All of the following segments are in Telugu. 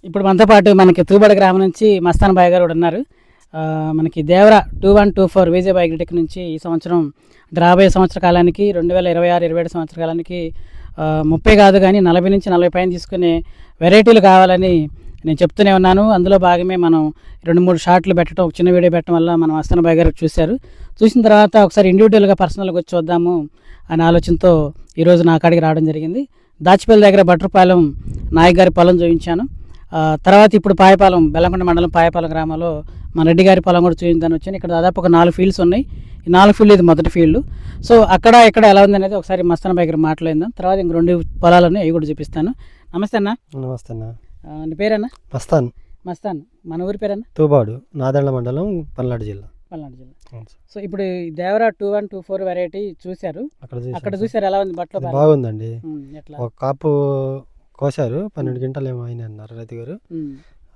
ఇప్పుడు మనతో పాటు మనకి తూబడ గ్రామం నుంచి మస్తాన్ బాయ్ గారు కూడా ఉన్నారు. మనకి దేవర 2124 విజయ్ బయోటెక్ నుంచి ఈ సంవత్సరం రాబోయే సంవత్సర కాలానికి 2026-27 సంవత్సర కాలానికి 30 కాదు కానీ 40 నుంచి 40 పైన తీసుకునే వెరైటీలు కావాలని నేను చెప్తూనే ఉన్నాను. అందులో భాగమే మనం 2-3 షార్ట్లు పెట్టడం, ఒక చిన్న వీడియో పెట్టడం వల్ల మనం మస్తాన్ బాయ్ గారు చూశారు. చూసిన తర్వాత ఒకసారి ఇండివిజువల్గా పర్సనల్గా వచ్చి చూద్దాము అనే ఆలోచనతో ఈరోజు నా కాడికి రావడం జరిగింది. దాచిపల్లి దగ్గర బట్రపాలెం నాయక్ గారి పొలం చూపించాను. తర్వాత ఇప్పుడు పాయపాలెం బెల్లంకొండ మండలం పాయపాలెం గ్రామంలో మన రెడ్డి గారి పొలం కూడా చూపించాను వచ్చాను. ఇక్కడ దాదాపు ఒక 4 ఫీల్డ్స్ ఉన్నాయి. ఈ 4 ఫీల్డ్ ఇది మొదటి ఫీల్డ్. సో అక్కడ ఇక్కడ ఎలా ఉంది అనేది ఒకసారి మస్తాన్ బాయ్ గారు మాట్లాడిందాం. తర్వాత ఇంక 2 పొలాలు ఉన్నాయి, అవి కూడా చూపిస్తాను. నమస్తే అన్న. నమస్తే అన్న. నీ పేరన్నా? మస్తాన్. మస్తాన్. మన ఊరి పేరన్నా? తూబాడు, నాదెండ్ల మండలం, పల్నాడు జిల్లా. పల్నాడు జిల్లా. సో ఇప్పుడు దేవర 2124 వెరైటీ చూశారు, అక్కడ చూసారు, ఎలా ఉంది? బట్టలు బాగుందండి. ఎట్లా? ఒక కాపు కోసారు, 12 గంటలు ఏమో అయినాయి అన్నారు రైతు గారు.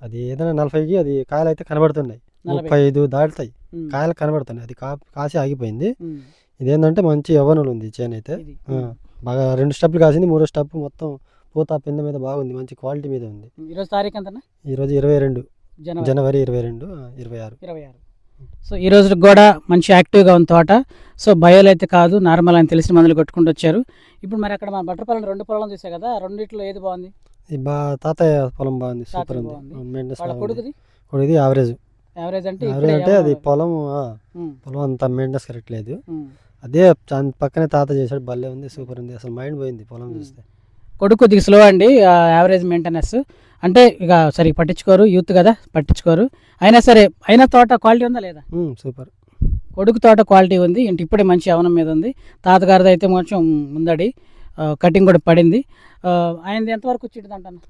అది ఏదైనా 40కి అది కాయలు అయితే కనబడుతున్నాయి, 35 దాటుతాయి కాయలు కనబడుతున్నాయి. అది కాసి ఆగిపోయింది. ఇదేంటంటే మంచి యవ్వనులు ఉంది చేను అయితే. బాగా 2 స్టెప్లు కాసింది, 3వ స్టెప్ మొత్తం పూత పింద మీద బాగుంది, మంచి క్వాలిటీ మీద ఉంది. ఈరోజు తారీఖు ఎంత? ఈరోజు 22 జనవరి 26. సో ఈ రోజు కూడా మంచి యాక్టివ్గా ఉంది తోట. సో బయోలు అయితే కాదు, నార్మల్ అని తెలిసిన మందులు కొట్టుకుంటూ వచ్చారు. ఇప్పుడు మరి అక్కడ మన బట్టరపాలెం 2 పొలాలు చూసా కదా, రెండిట్లో ఏది బాగుంది? తాతయ్య పొలం బాగుంది, సూపర్ ఉంది. కొడుకుది యావరేజ్ అంటే అది పొలం అంత మెయింటెనెన్స్ కరెక్ట్ లేదు. అదే పక్కనే తాత చేశాడు, భలే ఉంది, సూపర్ ఉంది. అసలు మైండ్ పోయింది పొలం చూస్తే. కొడుకు కొద్దిగా స్లో అండి, యావరేజ్ మెయింటెనెన్స్ అంటే ఇక సరిగ్గా పట్టించుకోరు, యూత్ కదా పట్టించుకోరు. అయినా సరే అయినా తోట క్వాలిటీ ఉందా లేదా? సూపర్. కొడుకు తోట క్వాలిటీ ఉంది, ఇంటి ఇప్పుడే మంచి అవనం మీద ఉంది. తాతగారిది అయితే కొంచెం ముందడి కటింగ్ కూడా పడింది. ఆయనది ఎంతవరకు వచ్చింది అంటాను?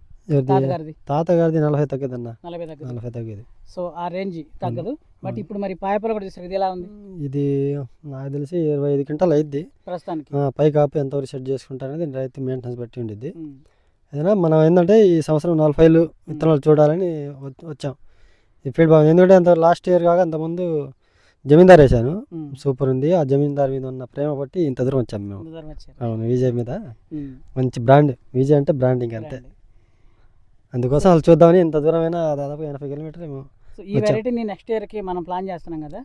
తాతగారిది 40 తగ్గదన్న, 40 తగ్గదు. సో ఆ రేంజ్ తగ్గదు. బట్ ఇప్పుడు మరి పాయపాలు కూడా చూసారు, ఇది ఎలా ఉంది? ఇది నాకు తెలిసి 25 క్వింటాలు అయింది ప్రస్తుతానికి. పై కాపు ఎంతవరకు సెట్ చేసుకుంటారనేది రైతు మెయింటెనెన్స్ బట్టి ఉండిద్ది. ఏదైనా మనం ఏంటంటే ఈ సంవత్సరం 40 విత్తనాలు చూడాలని వచ్చాం. ఈ ఫీల్డ్ బాగుంది, ఎందుకంటే అంత లాస్ట్ ఇయర్ కాక అంతకుముందు జమీందార్ వేసాను, సూపర్ ఉంది. ఆ జమీందార్ మీద ఉన్న ప్రేమ బట్టి ఇంత దూరం వచ్చాము మేము. అవును, విజయ్ మీద మంచి బ్రాండ్, విజయ్ అంటే బ్రాండింగ్ అంతే. అందుకోసం అసలు చూద్దామని ఇంత దూరమైనా దాదాపు 80 కిలోమీటర్ ఏమో. ఈ వెరైటీని నెక్స్ట్ ఇయర్ కి మనం ప్లాన్ చేస్తున్నాం కదా,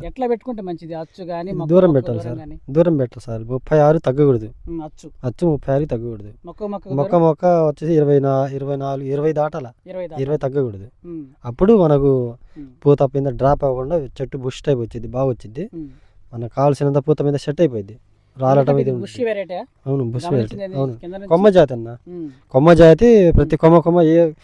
ఎట్లా పెట్టుకుంటే మంచిది? అచ్చు కానీ దూరం పెట్టాలి సార్, దూరం పెట్టాలి సార్. 36 తగ్గకూడదు, అచ్చు 36 తగ్గకూడదు. మొక్క వచ్చేసి 24, 20 దాటాల, 20 తగ్గకూడదు. అప్పుడు మనకు పూత పింద డ్రాప్ అవ్వకుండా చెట్టు బుష్ టైప్ వచ్చింది, బాగా వచ్చింది. మనకు కావాల్సినంత పూత మీద సెట్ అయిపోయింది. రాలటం ఇది అవును, బుష్ వెరైటీ. అవును, కొమ్మ జాతి అన్న. కొమ్మ జాతి ప్రతి కొమ్మ